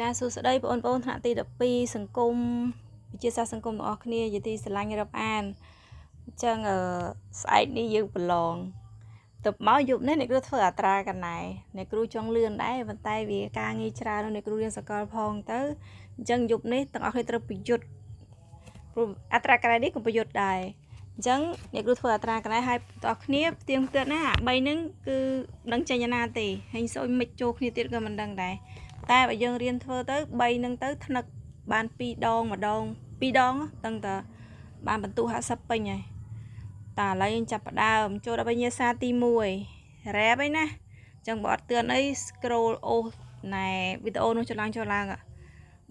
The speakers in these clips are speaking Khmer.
ចាសួស្តីបងប្អូនថ្នាក់ទី12សង្គមវិទ្យាសាស្ត្រសង្គមទាំងអស់គ្នាជាទីស្រឡាញ់រាប់អានអញ្ចឹងស្អែកនេះយើងប្រឡងទៅមកយប់នេះអ្នកគ្រូធ្វើអត្រាកណែអ្នកគ្រូចង់លឿនដែរប៉ុន្តែវាការងារច្រើនអ្នកគ្រូរៀនសកលផងទៅអញ្ចឹងយប់នេះទាំងអស់គ្នាត្រូវប្រយុទ្ធព្រោះអត្រាកណែនេះក៏ប្រយុទ្ធដែរអញ្ចឹងអ្នកគ្រូធ្វើអត្រាកណែឲ្យទាំងអស់គ្នាផ្ទៀងផ្ទាត់ណា3ហ្នឹងគឺដឹងចេញណាទេហើយសូមមិនចូលគ្នាទៀតក៏មិនដឹងដែរតែបើយើងរៀនធ្វើទៅ3ហ្នឹងទៅថ្នឹកបាន2ដងម្ដង2ដងដឹងតើបានបន្ទុក50ពេញហើយតើឥឡូវយើងចាប់ផ្ដើមចូលដល់វិញ្ញាសាទី1រ៉េបអីណាអញ្ចឹងបើអត់ទឿនអី scroll អូសណែវីដេអូនោះចុះឡើង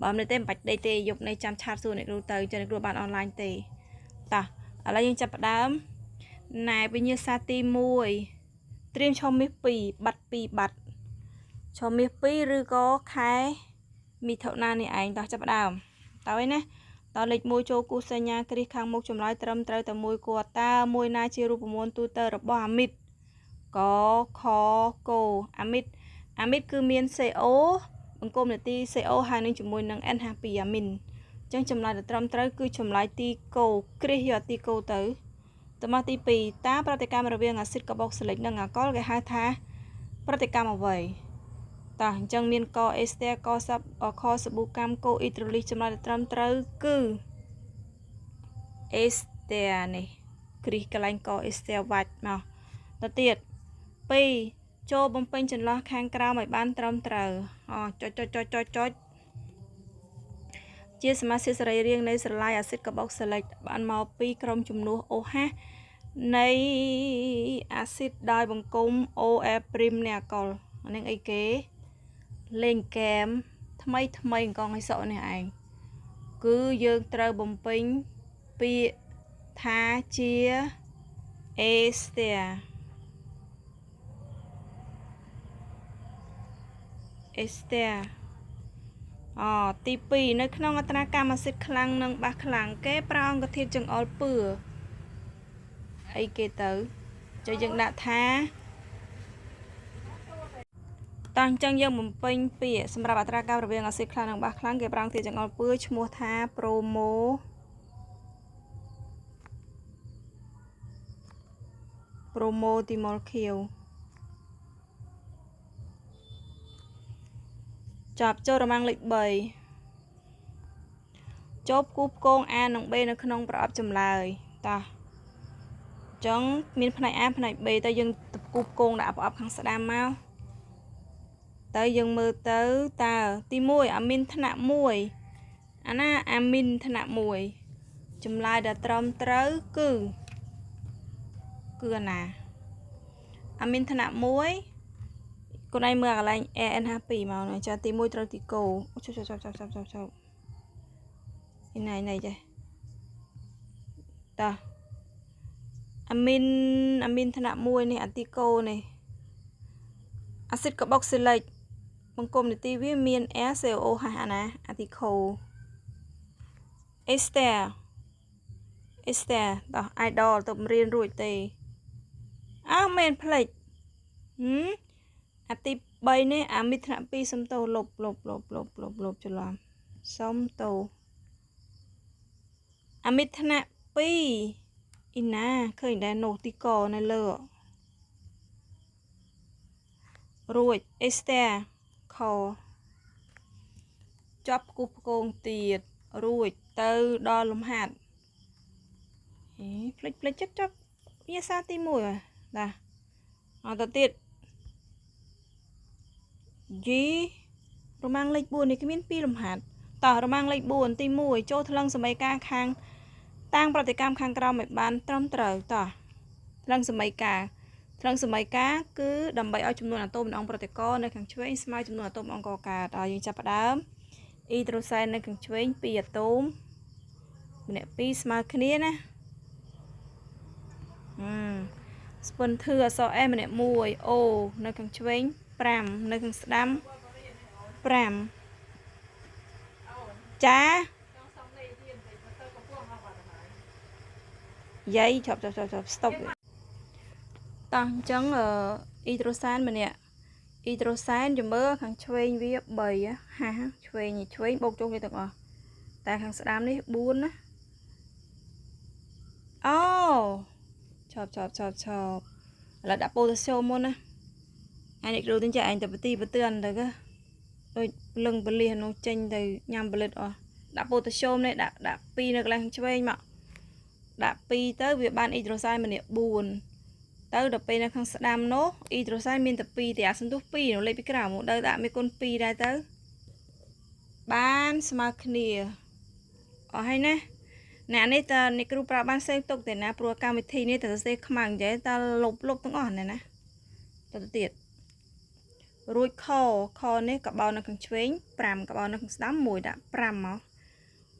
បើមិនទេមិនបាច់ដេកទេយប់នេះចាំឆាតសួរអ្នកគ្រូទៅចាំអ្នកគ្រូបានអនឡាញទេតោះឥឡូវយើងចាប់ផ្ដើមណែវិញ្ញាសាទី1ត្រៀមឈុំមាស2បាត់2បាត់ឈុំមាស2ឬក៏ខែមិថុនានេះឯងតោះចាប់ផ្ដើមតើឯណាតលេខ1ចូលគូសញ្ញាគ្រីសខាងមុខចម្លើយត្រឹមត្រូវតែមួយគាត់តើមួយណាជារូបមន្តទូទៅរបស់អាមីតកខកូអាមីតគឺមាន CO បង្គំនាទី CO ហើយនឹងជាមួយនឹង N-2 អាមីនអញ្ចឹងចម្លើយត្រឹមត្រូវគឺចម្លើយទីកូគ្រីសយកទីកូទៅមកទី2តើប្រតិកម្មរវាងអាស៊ីតកាបូកស៊ីលិកនិងអាល់កុលគេហៅថាប្រតិកម្មអ្វីតោះអញ្ចឹងមានកអេស្ទែកខសាប៊ូកាំកូអ៊ីដ្រូលីសចម្លើយត្រឹមត្រូវគឺអេស្ទែនេះគ្រីសកន្លែងកអេស្ទែវ៉ាច់មកទៅទៀត2ចូលបំពេញចន្លោះខាងក្រោមឲ្យបានត្រឹមត្រូវចុចជាសមាសធាតុសរីរាង្គនៃស្រឡាយអាស៊ីតកាបូកស៊ីលិកបានមកពីក្រុមជំនួស OH នៃអាស៊ីតដោយបង្គំ OA' នៃអាល់កុលអានេះអីគេលេងហ្គេមថ្មីអង្គងឲ្យសក់នេះឯងគឺយើងត្រូវបំពេញពាក្យថាជាអេស្ទែទី2នៅក្នុងអត្រាកម្មអាស៊ីតខ្លាំងនិងបាសខ្លាំងគេប្រើអង្គធាតុចង្អុលពឿអីគេទៅចុះយើងដាក់ថាតោះអញ្ចឹងយើងបំពេញពាក្យសម្រាប់អត្រាកម្មរវាងអាស៊ីតខ្លាំងនិងបាសខ្លាំងគេប្រើអង្គធាតុចង្អុលពឿឈ្មោះថាប្រូម៉ូទីម៉ុលខៀវចាប់ចូលរមាំងលេខ3ចូលគូផ្គង A និង B នៅក្នុងប្រអប់ចម្លើយតោះអញ្ចឹងមានផ្នែក A ផ្នែក B ទៅយើងគូផ្គងដាក់ប្រអប់ខាងស្ដាំមកទៅយើងមើលទៅតើទី1អាមីនថ្នាក់1អាណាអាមីនថ្នាក់1ចម្លើយដែលត្រឹមត្រូវគឺអាណាអាមីនថ្នាក់1កូនឯងមើលកន្លែង AN52 មកណាចាទី1ត្រូវទីកូចុះណៃចេះតោះអាមីនថ្នាក់1នេះអាទីកូនេះអាស៊ីតកាបូកស៊ីលិកបង្គំនាទីវាមាន ACO អាណាអាទីខូអេស្ទែតោះ idol ទៅរៀនរួចទេមែនផ្លេចអាទី3នេះអាមីនថ្នាក់2សុំទោលុបច្រឡំសុំទោអាមីនថ្នាក់2អ៊ីណាឃើញដែរនោះទីកនៅលើរួចអេស្ទែខជាប់គូផ្គងទៀតរួចទៅដល់លំហាត់ផ្លេចចាប់វិញ្ញាសាទី1ណាទៅទៀតG រមាំងលេខ4នេះគ្មាន2លំហាត់តោះរមាំងលេខ4ទី1ចូលថ្លឹងសមីការខាងតាំងប្រតិកម្មខាងក្រោមឲ្យបានត្រឹមត្រូវតោះថ្លឹងសមីការគឺដើម្បីឲ្យចំនួនអាតូមនៃអង្គប្រតិករនៅខាងឆ្វេងស្មើចំនួនអាតូមអង្គកកើតឲ្យយើងចាប់ផ្ដើមអ៊ីដ្រូសែននៅខាងឆ្វេង2អាតូមម្នាក់2ស្មើគ្នាណាស្ពិនធឺអក្សរ S ម្នាក់1 O នៅខាងឆ្វេង5នៅខាងស្ដាំ5ចាយាយចប់ stop តោះអញ្ចឹងអ៊ីដ្រូសែនម្នាក់ hydroxide cho mơ kháng chuên với bầy á ha chuên bốc chung đi được rồi tại kháng đám đi buôn á chọp là đã potassium môn á anh định đầu tiên chạy anh tập ti bật tường rồi cơ rồi lưng bật liền nó chênh từ nhằm bật rồi đã potassium này đã pi được lên chuên mà đã pi tới việc ban hydroxide mình buồn tới đập pi nó kháng đám nó hydroxide mình tập pi thì axit pi nó lấy pi cái nào một đời đã mấy con pi ra tới ban smart clear ở hay nè nè này ta này cứ pra ban xây tục để na pro cam thi này ta sẽ không mang vậy ta lụcทั้งอ่อนnày nè ta tiệt rồi kho này cả bao nó càng chuyến pram cả bao nó càng đám mùi đã pram máu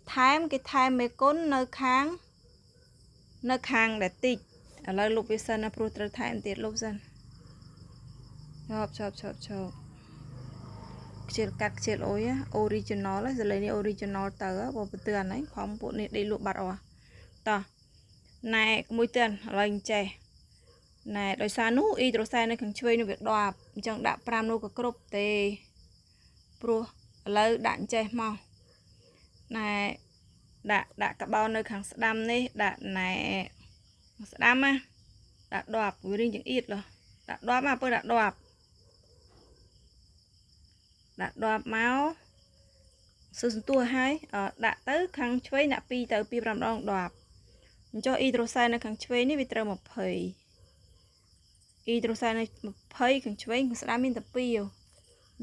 thái mấy con nơi khang để tịt ở lại lục với sân na pro trở thái tiệt lục sân chop chiếc ối á original á giờ lấy original tờ á vào tường ấy không bộ này đi lụa bạc rồi tờ này mũi tiền lành chè này đôi xa nú hydroxide này càng chơi nó việc đoạp chẳng đã pram nô có crop tê pro lấy đạn chè màu này đã cả bao nơi càng đam này đã này đam á đã đoạp với riêng chẳng ít rồi đã đoạp mà đã đoạp máu sử tua hai đã tới kháng chuối nạp pi tới pi làm đong đoạp cho hydroxide nó kháng chuối ní vitamin một phẩy hydroxide này một phẩy kháng chuối sẽ đam min tập pi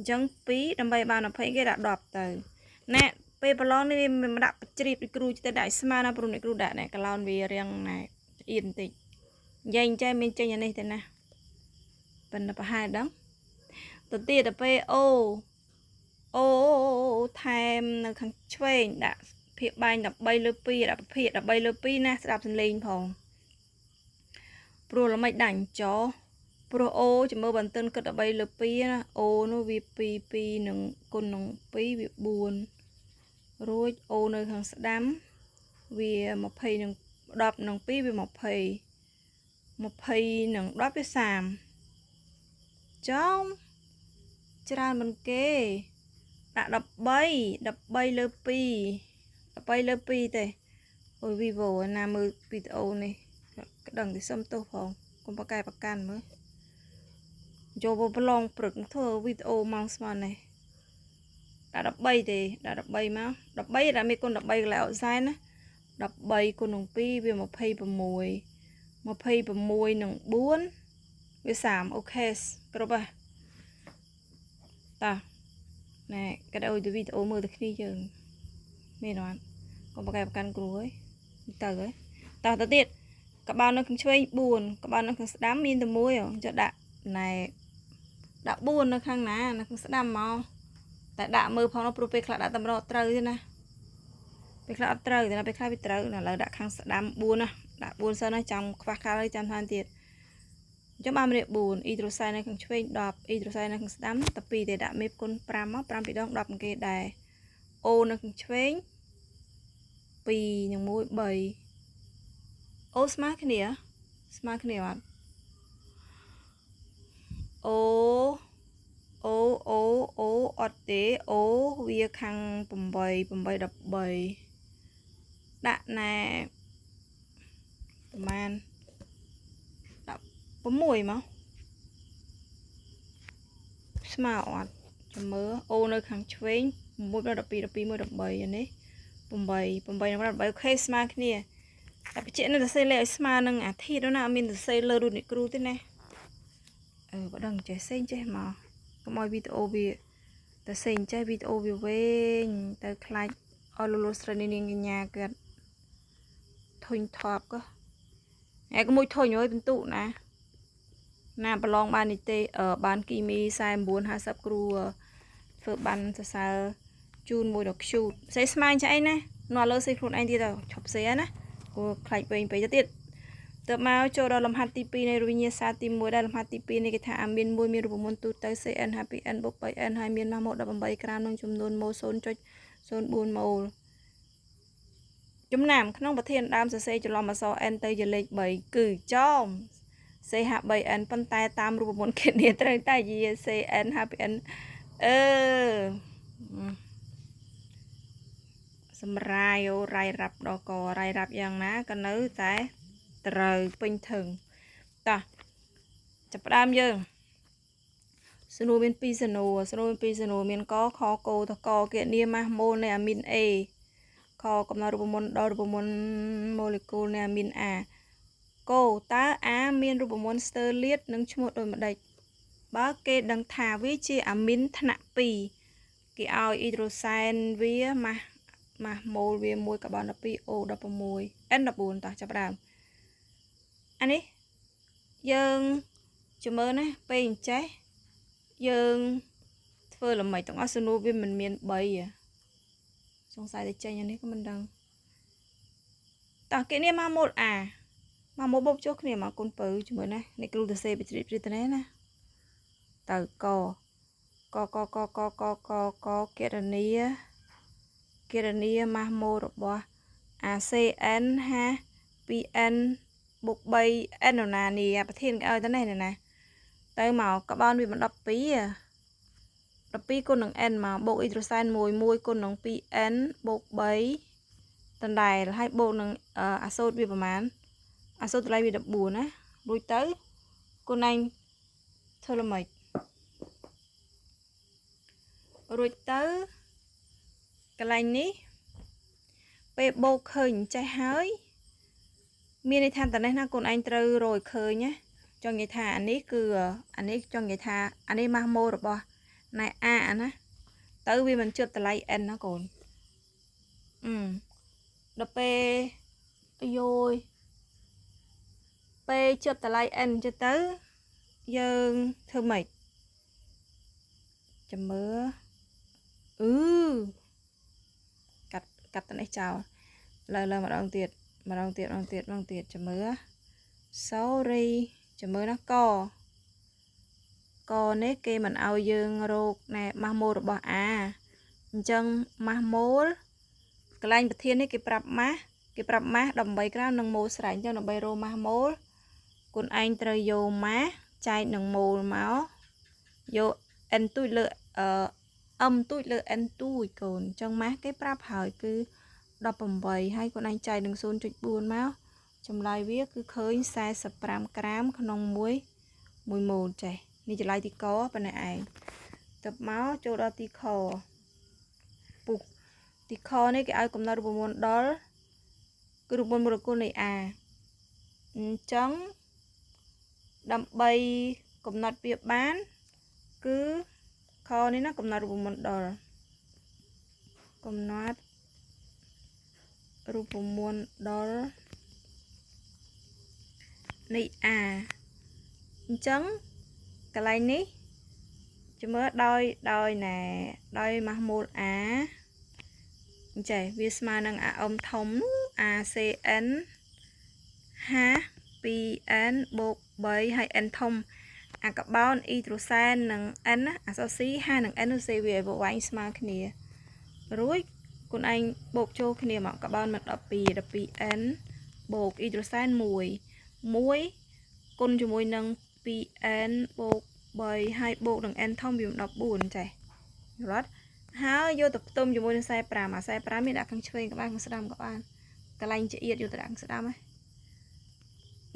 chẳng pi đâm bay bao nạp phẩy cái đã đoạp tới nè pe balon này mình đặt chìm đi kêu cho đại sma na prun kêu đại này cái lon về riêng này yên tĩnh dành cho mình chơi này thế nào bên là hai đó đầu tiên là pe tham nó kháng chuối đã phiệt bay đập bay lơ pi đã phiệt đập bay lơ pi nè sẽ đạp lên phòng pro là mấy đảnh chó pro chỉ mơ bản thân cất đập bay lơ pi na nó vì pi nâng con nâng pi bị buồn rồi nơi thằng đám vì một phây nâng đập nâng pi vì một phây nâng đắp với sàm trong ra mình kê đã đập bay lơ pi tê ôi vivo nam mơ video này cái đằng thì xâm tô phòng còn bác cài bác can mới cho vô long bực thơ video mang smart này đã đập bay thì đã đập bay mà đập bay đã mấy con đập bay lại sai nữa đập bay con nồng pi về một pay bầm môi nồng buôn với sàm ok cái đó ta nè cái đầu từ video mưa từ khi giờ mê nói còn bác căn cừu ấy tờ ấy tờ tiệt các bạn nó không chơi buồn các bạn nó không đám min từ môi rồi cho đã này đã buồn nó khang ná nó không sẽ đam màu tại đã mưa phong nó prope là đã tầm rõ trời thế nè việc là trời thì nó bị khai bị trời là đã khang sẽ đam buồn à đã buồn sao nó trong khoa khai trong than tiệt cho ba mươi buồn hydroxide này không chơi đọp hydroxide này không đám tập pi thì đã mép con pram bị đong đọp cái đài ô nó không chơi pi những mũi bầy ô smart cái này bạn ô ọt tế ô vía khang bầm bầy đập bầy đạn nè man đập bấm mùi mà smart ọt cho mớ ô nơi khang chuối mũi nó đập pi mũi đập bầy này bầm bầy nó đập bầy ok smart cái nàyแต่ไปเจนน่ะจะใส่เลยสมาหนึ่งที่แล้วนะมินจะใส่เลยดูนี่ครูที่ไหนbắt đầu chơi xem chơi mà có mọi video bị ta xem chơi video bị về ta khai training nhà cái thôi thọp cơ ai có môi thôi nhớ bên tụ nè nè balong ban tê ở ban kimi sai 450 cru phở ban sa chun môi độc shoot xây smile chạy nè nó lơ xây khuôn anh đi đâu chọc xé nè cô khai về phải cho tiết tập máu cho đó làm hạt tipi này rồi nhé sa tim môi đây làm hạt tipi này cái thả miên môi miên rồi muốn tụt tới cn happy n bốc bảy n 2 miên 1 đập 7 gram nông chùm nôn mô xôn cho xôn buồn màu chấm nằm không bật thiên đam sẽ cho làm mà so n tây giờ lên 7 cử cho CH3N ប៉ុន្តែតាមរូបមន្តគណនាត្រូវតែជា CN-HPN សម្រាយរាយរាប់ដល់ករាយរាប់យ៉ាងណាក៏នៅតែត្រូវពេញធឹងតោះចាប់ផ្ដើមយើងសំណួរមាន2សំណួរមានកខគោតកគណនាម៉ាស់ម៉ូលនៃអាមីន A ខកំណត់រូបមន្តដល់រូបមន្តម៉ូលេគុលនៃអាមីន A គោតើ A មានរូបមន្តស្ទើរលាតនិងឈ្មោះដូចម្ដេចបើគេដឹងថាវាជាអាមីនថ្នាក់2គេឲ្យអ៊ីដ្រូសែនវាម៉ាស់ម៉ូលវា1កាបូន12 O16 N14 តោះចាប់ផ្ដើមអានេះយើងជំមើលណាពេលអញ្ចេះយើងធ្វើល្មិចទាំងអស់សំណួរវាមិនមាន3សង្ស័យតែចេញអានេះក៏មិនដឹងតោះគេនេះមកម៉ូល A មកម៉ូលបបចូលគ្នាមកគុណពៅជំមើលណានេះគ្រូទៅសេបជ្រាបទៅណាទៅកគណនាម៉ាស់ម៉ូលរបស់ ACN 2N បុក 3N ណានេះប្រធានគេឲ្យទៅនេះណាទៅមកកបោនវាមិន12គុណនឹង N មកបូកអ៊ីដ្រូសែន1គុណនឹង 2N បូក3ដដែលហើយបូកនឹងអាសូតវាប្រមាណអាសូតតម្លៃវា14ណារួចទៅគុណឯងធ្វើល្មិចរួចទៅកន្លែងនេះពេលបូកឃើញចេះហើយមានន័យថាតនេះណាគុណឯងត្រូវរយឃើញណាចង់និយាយថាអានេះគឺអានេះចង់និយាយថាអានេះម៉ាស់ម៉ូលរបស់ណែ A ណាទៅវាមិនជិតតម្លៃ N ណាកូនដល់ពេលយោយពេលជិតតម្លៃ N ចឹងទៅយើងធ្វើម៉េចចាំមើលកាត់តនេះចោលលើម្ដងទៀតចាំមើល sorry ចាំមើលណាកនេះគេមិនឲ្យយើងរកណែម៉ាស់ម៉ូលរបស់ A អញ្ចឹងម៉ាស់ម៉ូលកន្លែងប្រធាននេះគេប្រាប់ម៉ាស់18ក្រាមនិងម៉ូលស្រេចអញ្ចឹងដើម្បីរកម៉ាស់ម៉ូលគុណឯងត្រូវយកម៉ាស់ចែកនឹងម៉ូលមកយក N ទូចលើM ទូចលើ N ទូចកូនអញ្ចឹងម៉ាស់គេប្រាប់ហើយគឺ18ហើយគុណឯងចែកនឹង 0.4 មកចម្លើយវាគឺឃើញ45ក្រាមក្នុង1ម៉ូលចេះនេះចម្លើយទីកប៉ុណ្ណេះឯងទៅមកចូលដល់ទីខពុះទីខនេះគេឲ្យកំណត់រូបមន្តដល់គឺរូបមន្តម៉ូលេគុលនៃ A អញ្ចឹងដើម្បីកំណត់វាបានគឺខនេះណាកំណត់រូបមន្តដល់នៃ A អញ្ចឹងកន្លែងនេះជំមើលដោយម៉ាស់ម៉ូល A អញ្ចេះវាស្មើនឹងអាអ៊ំធំ ACN 2N បូក3ហើយ N ធំអាកាបូនអ៊ីដ្រូសែននិង N អាសូស៊ី5និង N នោះសេវាឲ្យវាយស្មើគ្នារួចគុណឯងបូកចូលគ្នាមកកាបូនមិន12N បូកអ៊ីដ្រូសែន1គុណជាមួយនឹង 2N បូក3ហើយបូកនឹង N ធំវា14ចេះយល់អត់ហើយយកទៅផ្ទុំជាមួយនឹង45អា45មានដាក់ខាងឆ្វេងក៏បានខាងស្ដាំក៏បានកន្លែងចៀតយកទៅដាក់ខាងស្ដាំហ៎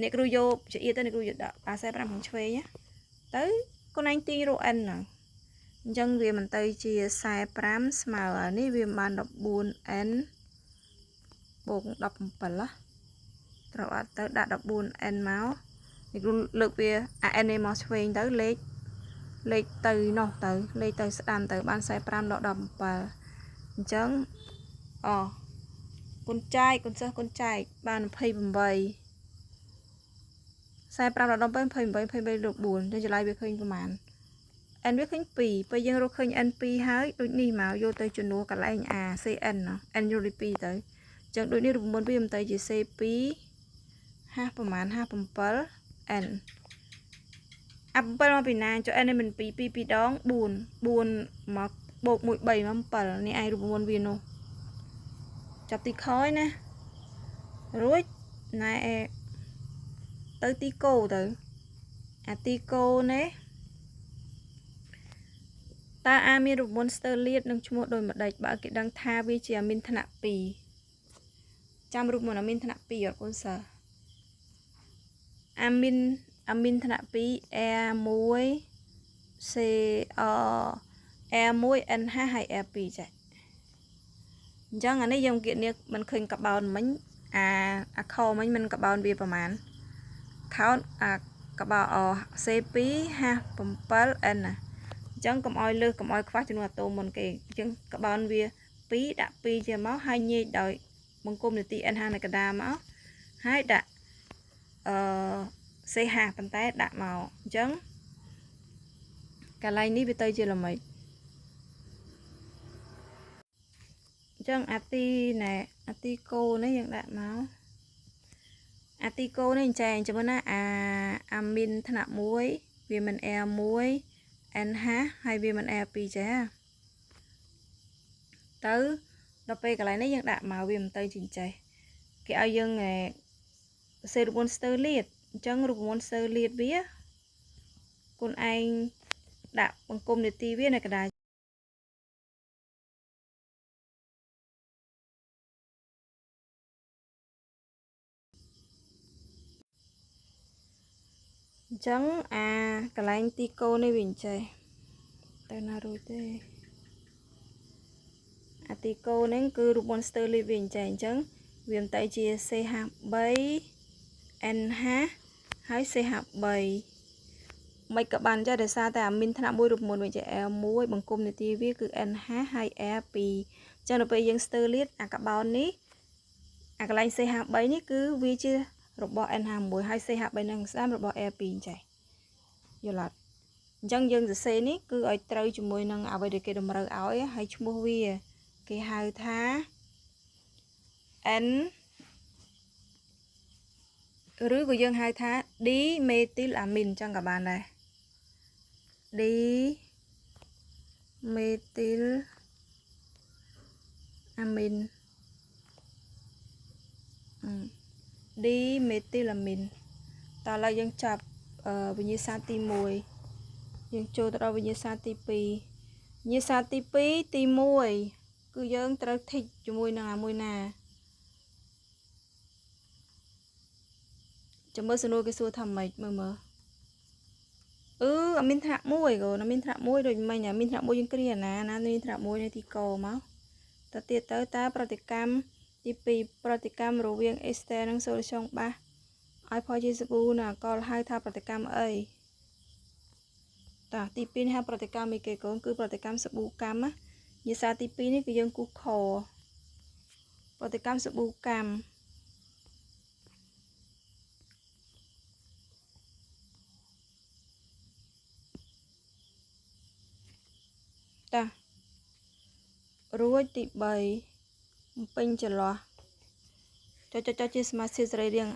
អ្នកគ្រូយកចៀតទៅអ្នកគ្រូយកដាក់45ខាងឆ្វេងទៅគុណឯងទីរក N ហ្នឹងអញ្ចឹងវាមិនទៅជា45ស្មើនេះវាបាន 14N បូក17ត្រូវអត់ទៅដាក់ 14N មកនេះគ្រូលើកវា N នេះមកឆ្វេងទៅលេខទៅនោះទៅលេខទៅស្ដាំទៅបាន45ដល់17អញ្ចឹងគុណចែកបាន28 45ដល់17 28លើ4ទៅចម្លើយវាឃើញប្រមាណ N វាឃើញ2ពេលយើងរកឃើញ N 2ហើយដូចនេះមកយកទៅជំនួសកន្លែង A CN N យកលេខ2ទៅអញ្ចឹងដូចនេះរូបមន្តវាមិនទៅជា C2 ប្រមាណ57 N អា7មកពីណាចុះ N នេះមិន2 2ដង4មកបូក1 3មក7នេះឯងរូបមន្តវានោះចាប់ទីខយណារួចណែទៅទីគោទៅ អាទីកូនេះតើអាមានរូបមន្តស្ទើរលាតនឹងឈ្មោះដូចម្ដេចបើគេដឹងថាវាជាអាមីនថ្នាក់2ចាំរូបមន្តអាមីនថ្នាក់2អត់កូនសិស្សអាមីនថ្នាក់2 R1 C R1 N5 ហើយ R2 ចាអញ្ចឹងអានេះយើងគៀកនេះមិនឃើញកបោនមិញអាខមិញមិនកបោនវាប្រហែលខោនកបោ C2 57 N ណាអញ្ចឹងកុំឲ្យលើសកុំឲ្យខ្វះចំនួនអាតូមមុនគេអញ្ចឹងកបោនវា2ដាក់2ជាមកហើយញែកដោយបង្គំនីតិ N5 នៅកណ្ដាលមកហើយដាក់C5 ប៉ុន្តែដាក់មកអញ្ចឹងកន្លែងនេះវាទៅជាល្មិចអញ្ចឹងអាទីកូនេះយើងដាក់មកអាទីកូនេះចែកចាំមើលណាអាមីនថ្នាក់1វាមិន R1 N5 ហើយវាមិន R2 ចាទៅដល់ពេលកន្លែងនេះយើងដាក់មកវាមិនទៅជាចេះគេឲ្យយើងសេរូបមន្តស្ទើរលាតអញ្ចឹងរូបមន្តស្ទើរលាតវាគុណឯងដាក់បង្គំនីតិវានៅកណ្ដាលអញ្ចឹងកន្លែងទីកូនេះវាអញ្ចេះទៅណារួចទេអាទីកូនេះគឺរូបមន្តស្ទើរលាតវាអញ្ចឹងវាមិនទៅជា CH3 NH ហើយ CH3 មិនក៏បានចេះដោយសារតែអាមីនថ្នាក់1រូបមន្តវាជា L1 បង្គំនីតិវាគឺ NH ហើយ R2 អញ្ចឹងដល់ពេលយើងស្ទើរលាតអាកបោននេះអាកន្លែង CH3 នេះគឺវាជារបស់ NH1 ហើយ CH3 នឹងស្ដាំរបស់ R2 ចេះយល់អត់អញ្ចឹងយើងសរសេរនេះគឺឲ្យត្រូវជាមួយនឹងអ្វីដែលគេតម្រូវឲ្យហើយឈ្មោះវាគេហៅថា N ឬក៏យើងហៅថា D methyl amine ចឹងក៏បានដែរ D methyl amine D methyl amine តើឥឡូវយើងចាប់វិញ្ញាសាទី1យើងចូលទៅដល់វិញ្ញាសាទី2វិញ្ញាសាទី2ទី1គឺយើងត្រូវធីកជាមួយនឹងអាមួយណាចាំមើលសំណួរគេសួរថាម៉េចមើលអាមីនថ្នាក់1កូនអាមីនថ្នាក់1ដូចមិញអាមីនថ្នាក់1យើងគ្រាណាមានថ្នាក់1នៅទីកមកតទៀតទៅតើប្រតិកម្មទី2ប្រតិកម្មរវាងអេស្ទែនិងសូលស្យងបាសឲ្យផលជាសាប៊ូនិងអាល់កុលហៅថាប្រតិកម្មអីតាទី2នេះហៅប្រតិកម្មអីគេកូនគឺប្រតិកម្មសាប៊ូកម្មណាវិញ្ញាសាទី2នេះគឺយើងគូសខប្រតិកម្មសាប៊ូកម្មតារួចទី3បំពេញចន្លោះចុចជាសមាសធាតុសរីរាង្គ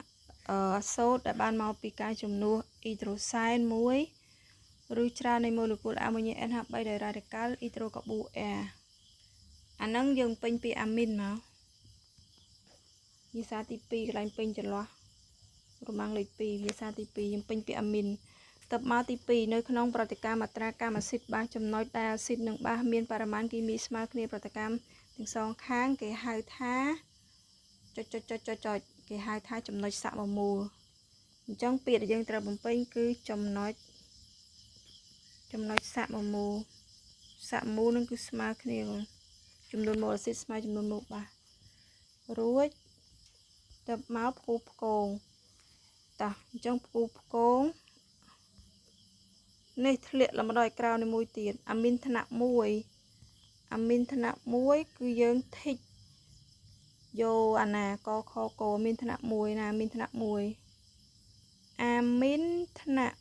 អាសូតដែលបានមកពីការជំនួសអ៊ីដ្រូសែន1ឬច្រើននៃម៉ូលេគុលអាម៉ូញ៉េ NH3 ដោយរ៉ាឌីកាល់អ៊ីដ្រូកាប៊ូ R អាហ្នឹងយើងពេញពីអាមីនមកវិញ្ញាសាទី2កន្លែងពេញចន្លោះរមាំងលេខ2វិញ្ញាសាទី2យើងពេញពីអាមីនទៅមកទី2នៅក្នុងប្រតិកម្មអត្រាកម្មអាស៊ីតបាសចំណុចដែលអាស៊ីតនិងបាសមានបរិមាណគីមីស្មើគ្នាប្រតិកម្មទាំងសងខាងគេហៅថាចុចគេហៅថាចំណុចសក្តិមូលអញ្ចឹងពាក្យដែលយើងត្រូវបំពេញគឺចំណុចសក្តិមូលនឹងគឺស្មើគ្នាចំនួនម៉ូលអាស៊ីតស្មើចំនួនម៉ូលបាសរួចទៅមកផ្គូផ្គងតោះអញ្ចឹងផ្គូផ្គងនេះធ្លាក់លំដល់ក្រៅនេះមួយទៀតអាមីនថ្នាក់1គឺយើងធីកយកអាណាកខកអាមីនថ្នាក់1ណាអាមីនថ្នាក់1អាមីនថ្នាក់1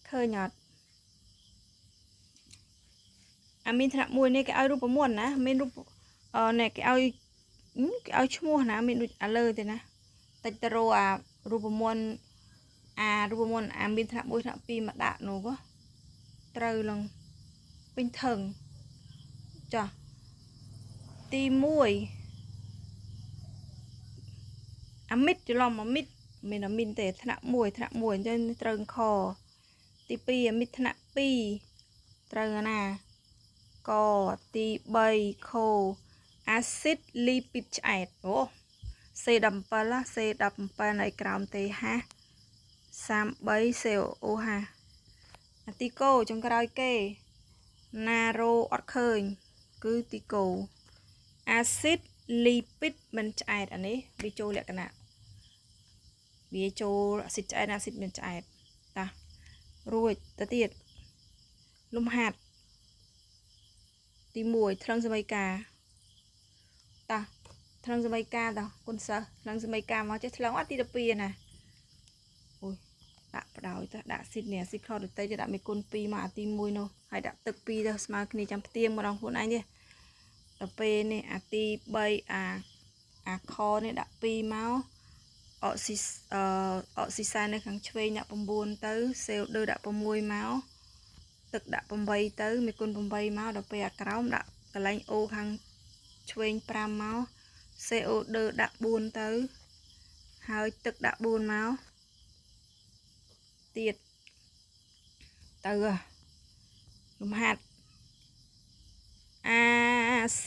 ឃើញអត់អាមីនថ្នាក់1នេះគេឲ្យរូបមន្តណាមានរូបនេះគេឲ្យឈ្មោះណាមានដូចអាលើទេណាតិចទៅរកអារូបមន្តអាមីនថ្នាក់1ថ្នាក់2មកដាក់នោះត្រូវឡើងពេញថឹងចាទី1អាមីតច្រឡំអាមីត មានអាមីនទេថ្នាក់1អញ្ចឹងត្រូវខទី2អាមីនថ្នាក់2ត្រូវណាកទី3ខអាស៊ីតលីពីតឆ្អែតអូ C17 C17 នៅក្រោមទេហា33 CO ហាអាទីកូចុងក្រោយគេណារ៉ូអត់ឃើញគឺទីកូអាស៊ីតលីពីតមិនឆ្អែតអានេះវាចូលលក្ខណៈវាចូលអាស៊ីតឆ្អែតអាស៊ីតមិនឆ្អែតតារួចទៅទៀតលំហាត់ទី1ថ្លឹងសមីការតាថ្លឹងសមីការតគុណសិស្សថ្លឹងសមីការមកចេះថ្លឹងអត់ទី12ណាអូយដាក់បដោយទៅដាក់ស៊ីតនេះស៊ីតខដតៃទៅដាក់មេគុណ2មកអាទី1នោះហើយដាក់ទឹក2ទៅស្មើគ្នាចាំផ្ទៀងម្ដងខ្លួនឯងទេដល់ពេលនេះអាទី3អាខនេះដាក់2មកអុកស៊ីសែននៅខាងឆ្វេងដាក់9ទៅសេលឌឺដាក់6មកទឹកដាក់8ទៅមេគុណ8មកដល់ពេលអាក្រោមដាក់កន្លែងអូខាងឆ្វេង5មក CO2 ដាក់4ទៅហើយទឹកដាក់4មកទៀតទៅលំហាត់អា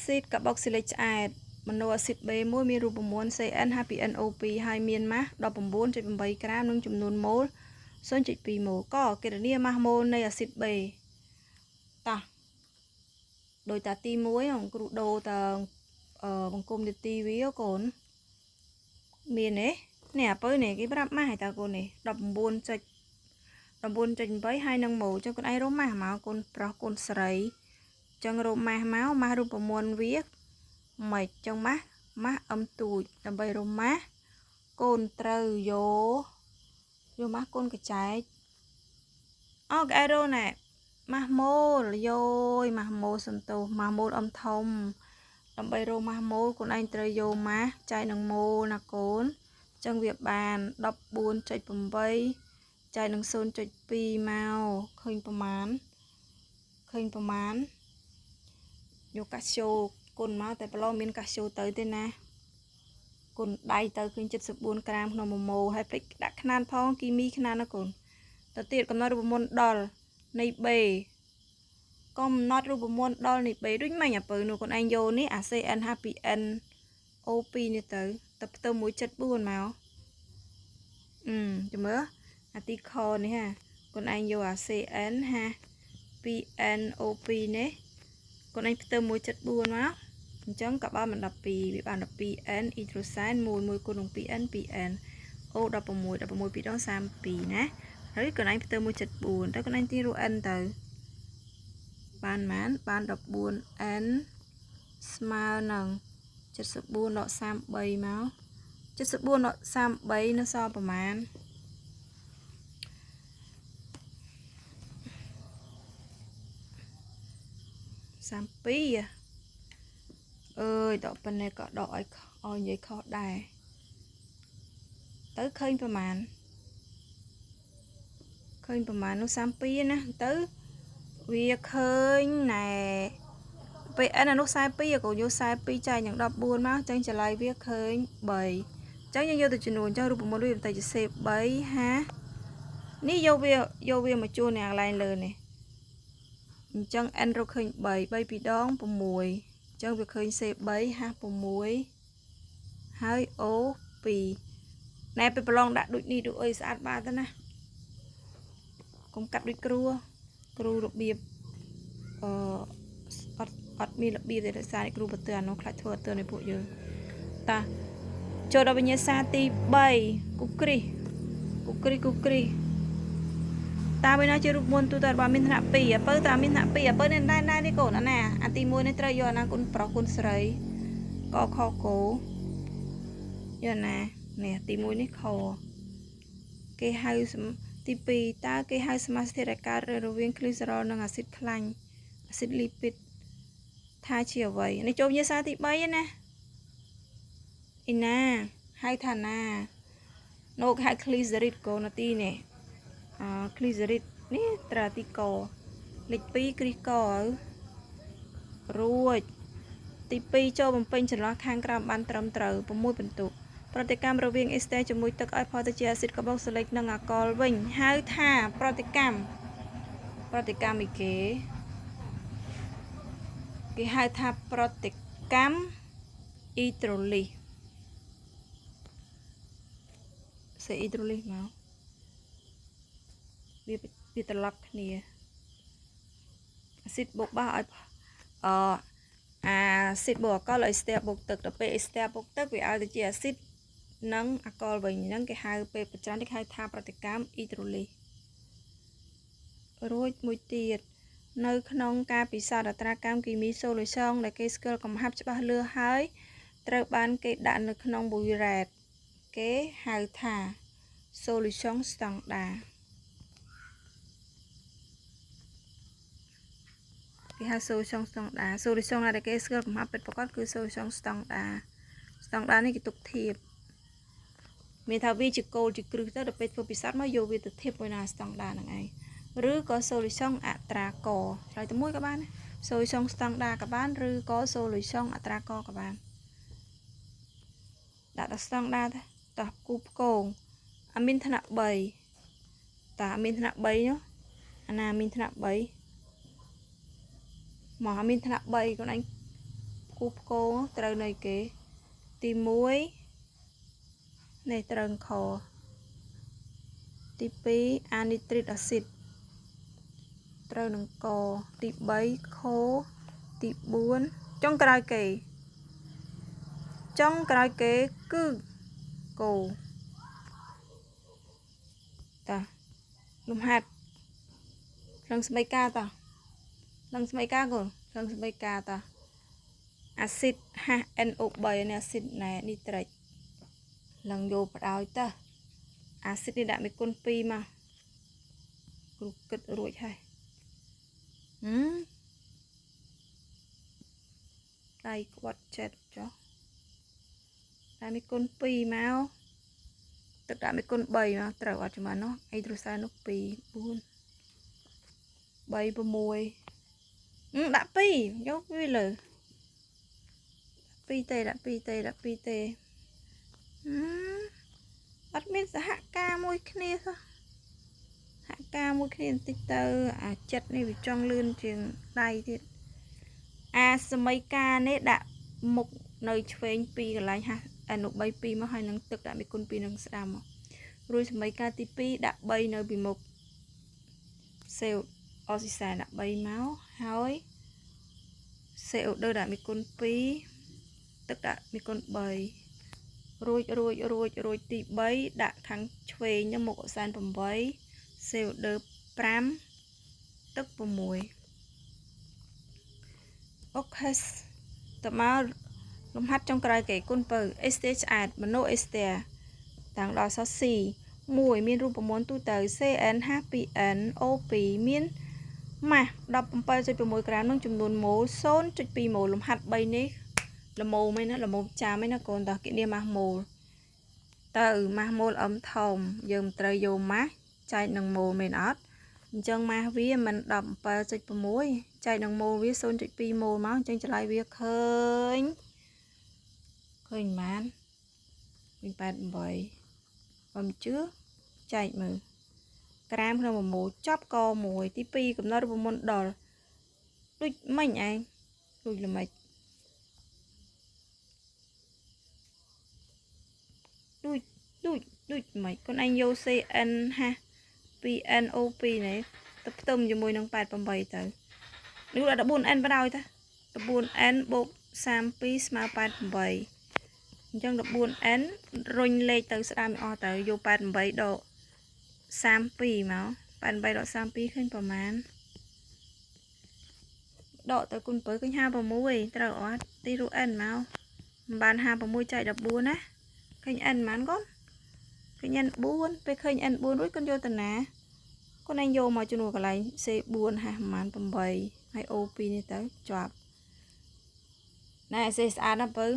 ស៊ីតកាបូកស៊ីលិកឆ្អែតម៉ាណូអាស៊ីត B1 មានរូបមន្ត CN H2NO2 ហើយមានម៉ាស់ 19.8 ក្រាមនិងចំនួនម៉ូល 0.2 ម៉ូលក៏គណនាម៉ាស់ម៉ូលនៃអាស៊ីត B តោះដោយតាទី1គ្រូដូរតបង្គំនាទីវាកូនមានទេនេះអាពើនេះគេប្រាប់ម៉ាស់ឲ្យតើកូននេះ 19.8 ហើយនឹងម៉ូលចឹងកូនឯងរកម៉ាស់មកកូនប្រុសកូនស្រីចឹងរកម៉ាស់មកម៉ាស់រូបមន្តវាមិនចឹងម៉ាស់អឹមទូចដើម្បីរកម៉ាស់កូនត្រូវយកម៉ាស់កូនកចែកអូកែរោណែម៉ាស់ម៉ូលយោយម៉ាស់ម៉ូលសំទោសម៉ាស់ម៉ូលអឹមធំដើម្បីរកម៉ាស់ម៉ូលកូនឯងត្រូវយកម៉ាស់ចែកនឹងម៉ូលណាកូនចឹងវាបាន 14.8 ចែកនឹង 0.2 មកឃើញប្រមាណយកកាស្យូគុណមកតែប្រឡងមានកាស្យូទៅទេណាគុណដៃទៅឃើញ74ក្រាមក្នុង1ម៉ូលហើយភ្លេចដាក់ខ្នាតផងគីមីខ្នាតណាកូនទៅទៀតកំណត់រូបមន្តដល់នៃ B កំណត់រូបមន្តដល់នៃ B ដូចមិញអាពើនោះកូនឯងយកនេះអា CN H2NO2 នេះទៅផ្ទឹម 1.4 មកចាំមើលអាទីខនេះហាកូនឯងយកអា CN H2NO2 នេះកូនឯងផ្ទឹម 1.4 មកអញ្ចឹងក៏បាន12វាបាន 12N អ៊ីដ្រូសែន1គុណនឹង 2N O 16 2ដង32ណាហើយកូនឯងផ្ទឹម 1.4 ទៅកូនឯងទាញរក N ទៅបានប៉ុន្មានបាន 14N ស្មើនឹង74ដក33មក74ដក33នៅសល់ប្រមាណ32អើយដកប៉ុណ្ណេះក៏ដកឲ្យនិយាយខុសដែរទៅឃើញប្រមាណនោះ32ណាទៅវាឃើញណែពេល n អានោះ42ក៏យក42ចែកនឹង14មកចឹងចម្លើយវាឃើញ3ចឹងយើងយកទៅចំនួនចឹងរូបមន្តវាបន្តិចជា C3 ហានេះយកវាមកជួននៅកន្លែងលើនេះអញ្ចឹង n រកឃើញ3 2ដង6អញ្ចឹងវាឃើញ C3 ហា6ហើយ O 2ណែពេលប្រឡងដាក់ដូចនេះដូចអីស្អាតបាតទៅណាកុំកាត់ដូចគ្រូរបៀបអត់មានរបៀបទេដោយសារគ្រូបន្ទើអានោះខ្លាចធ្វើអត់ទើនៃពួកយើងតាចូលដល់វិញ្ញាសាទី3គូគ្រីតាវិញណាជារូបមន្តទូទៅរបស់មានថ្នាក់2អាពើតាមានថ្នាក់2អាពើនេះដែរនេះកូនអាណាអាទី1នេះត្រូវយកអាណាគុណប្រុសគុណស្រីកខគោយកណានេះទី1នេះខគេហៅទី2តើគេហៅសមាសធាតុដែលកើតរវាងគ្លីសេរ៉ុលនិងអាស៊ីតខ្លាញ់អាស៊ីតលីពីតថាជាអ្វីនេះចូលវិញ្ញាសាទី3ណាអ៊ីណាហៅថាណានោះគេហៅគ្លីសេរីតកូនទីនេះគ្លីសេរីតនេះត្រាទីកលេខ2គ្រីករួចទី2ចូលបំពេញចន្លោះខាងក្រោមបានត្រឹមត្រូវ6បន្ទុក ប្រតិកម្មរវាងអេស្ទែជាមួយទឹកឲ្យផលទៅជាអាស៊ីតកាបូកសិលិកនិងអាល់កុលវិញហៅថាប្រតិកម្មអីគេហៅថាប្រតិកម្មអ៊ីដ្រូលីសសេអ៊ីដ្រូលីសមកវាត្រឡប់គ្នាអាស៊ីតបូកបាសឲ្យអាស៊ីតបូកអាល់កុលឲ្យអេស្ទែបូកទឹកដល់ពេលអេស្ទែបូកទឹកវាឲ្យទៅជាអាស៊ីតនិងអាល់កុលវិញហ្នឹងគេហៅពេលប្រចាំគេហៅថាប្រតិកម្មអ៊ីដ្រូលីសរួចមួយទៀតនៅក្នុងការពិសោធន៍អត្រាកម្មគីមីសូលូសងដែលគេស្គាល់កំហាប់ច្បាស់លាស់ហើយត្រូវបានគេដាក់នៅក្នុងបុយរ៉េតគេហៅថា solution standard គេហៅ solution standard solution ដែលគេស្គាល់កំហាប់ពិតប្រាកដគឺ solution standard នេះគេទុកធៀបមានថាវាជាគោលជាគ្រឹះទៅដល់ពេលធ្វើពិសោធន៍មកយកវាទៅធៀបមួយណា standard ហ្នឹងឯងឬក៏ solution អត្រាកឆ្លើយទៅមួយក៏បាន solution standard ក៏បានឬក៏ solution អត្រាកក៏បានដាក់ដល់ standard តោះគូផ្គងអាមានថ្នាក់3តាមានថ្នាក់3នោះអាណាមានថ្នាក់3មកអាមានថ្នាក់3ខ្លួនឯងគូផ្គងត្រូវនៅគេទី1នេះត្រូវខទី2អានីត្រិកអាស៊ីតត្រូវនឹងកទី3ខទី4ចុងក្រោយគេគឺគោតាលំហាត់ក្នុងស្បែកការតាក្នុងស្បែកការគោក្នុងស្បែកការតាអាស៊ីត HNO3 នេះអាស៊ីតណែនីត្រិកឡើងយកបដោយតើអាស៊ីតនេះដាក់មេគុណ2មកគ្រូគិតរួចហើយដៃក្បត់ចិត្តចុះតែមេគុណ2មកទឹកដាក់មេគុណ3មកត្រូវអត់ចាំនោះអីទ្រុសែននោះ2 4 3 6ដាក់2យកវាលើ2ទេដាក់2ទេអត់មានសហការមួយគ្នាសោះសហការមួយគ្នាបន្តិចទៅអាចិត្តនេះវាចង់លឿនជាងដៃទៀតអាសមីការនេះដាក់មុខនៅឆ្វេង2កន្លែងហាអនុ3 2មកហើយនឹងទឹកដាក់មេគុណ2នឹងស្ដាំមករួចសមីការទី2ដាក់3នៅពីមុខសេវអូស៊ីសែនដាក់3មកហើយសេអូដឺដាក់មេគុណ2ទឹកដាក់មេគុណ3រួចទី3ដាក់ខាងឆ្វេងនឹងមុខអសែន8សេវដឺ5ទឹក6អូខេតមកលំហាត់ចុងក្រោយគេគុណពៅអេស្ទែឆ្អែតមโนអេស្ទែតាំងដល់សរ C 1មានរូបមន្តទូទៅ CnH2n O2 មានម៉ាស់ 17.6 ក្រាមនិងចំនួនម៉ូល 0.2 ម៉ូលលំហាត់3នេះល្មមឯណាល្មមចាំឯណាកូនតោះគណនាម៉ាស់ម៉ូលទៅម៉ាស់ម៉ូលអឹមធំយើងត្រូវយកម៉ាស់ចែកនឹងម៉ូលមែនអត់អញ្ចឹងម៉ាស់វាមិន 17.6 ចែកនឹងម៉ូលវា 0.2 ម៉ូលមកអញ្ចឹងចម្លើយវាឃើញប៉ុន្មានវិញ88បើមិនជឿចែកមើលក្រាមក្នុង1ម៉ូលចប់ក1ទី2កំណត់រូបមន្តដល់ដូចមិញឯងដូចល្មិចដូចមិញខ្លួនឯងយក CnH2nO2 នេះទៅផ្ទឹមជាមួយនឹង88ទៅនេះដល់ 14n បណ្ដោយតា 14n បូក32ស្មើ88អញ្ចឹង 14n រុញលេខទៅស្ដាមអស់ទៅយក88ដក32មក88ដក32ឃើញប្រមាណដកទៅគុណ7ឃើញ56ត្រូវអត់ទីរូ n មកមិនបាន56ចែក14ណាឃើញ n ប៉ុន្មានកូនឃើញ n 4ពេលឃើញ n 4រួចកូនយកតាណាកូនឯងយកមកចំនួនកន្លែង C4 ហាប្រហែល8ហើយ O2 នេះទៅជាប់ណែសេស្អាតណាស់បើ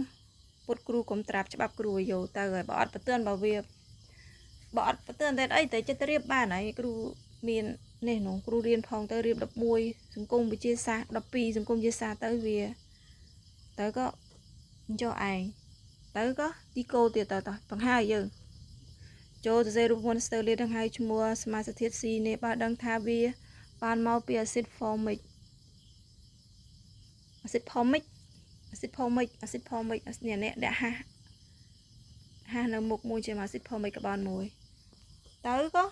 ពុតគ្រូកុំត្រាប់ច្បាប់គ្រូឲ្យយកទៅហើយបើអត់ប្រទឿនបើអត់ប្រទឿនតែអីតែចិត្តរៀបបានហើយគ្រូមាននេះនោះគ្រូរៀនផងទៅរៀប11សង្គមវិទ្យាសាស្ត្រ12សង្គមវិទ្យាសាស្ត្រទៅវាទៅក៏ចុះឯង tới có tí cô tiệt tờ bằng hai giờ cho dây rụp môn sơ liên đăng hai chmua smart thiết si nè ba đăng tha bia ban mau bia acid formic nè nè đã ha nó một mùi chơi mà acid formic các bạn mùi tới có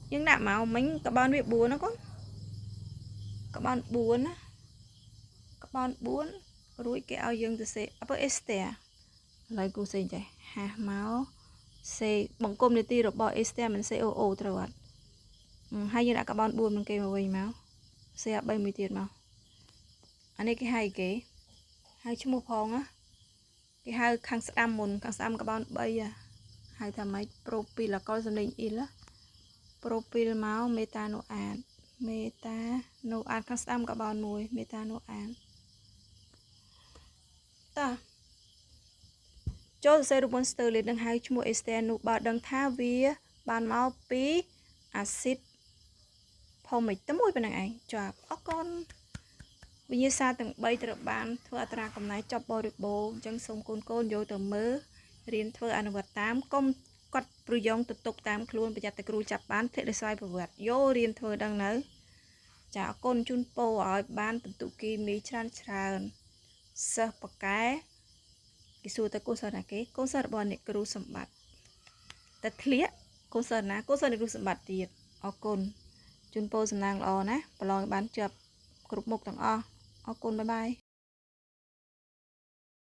nhưng đạm màu mấy các bạn bị buồn nó có các bạn buồn á các bạn buồn rồi cái ao dương từ sẽ upper ester lại cô xin chạy ha máu xe bằng community rồi bỏ ester mình sẽ ô rồi hay như đã các bạn buồn mình kêu mà máu xe 70 tiền màu anh ấy cái hai chung một phòng á cái hai khang xăm các bạn bây à hai thằng máy propyl là coi dần in lá propyl máu metanoan khang xăm các bạn mùi metanoan ta cho xe rụp monster lên đằng hai chung một ester nụ bà đằng tha vía bàn máu pí acid formic tấm mùi bên này cho con vì như xa từng bay từ bạn thưa tra cầm này cho bò được bố chân sông côn vô từ mớ riêng thưa ăn vật 8 công quật pruyong tục 8 luôn bây giờ từ cừu chập bán thế để xoay vật vô riêng thưa đang nới chả con chun po ở ban tụ kim mỹ chan sơ bạc cái số ta cô sơ là cái cô sơ bò này cừu sầm bát ta thliết cô sơ này cừu sầm bát tiệt ở con chun po sầm nang lò ná lò bán chập cục một tầng o. Bye bye.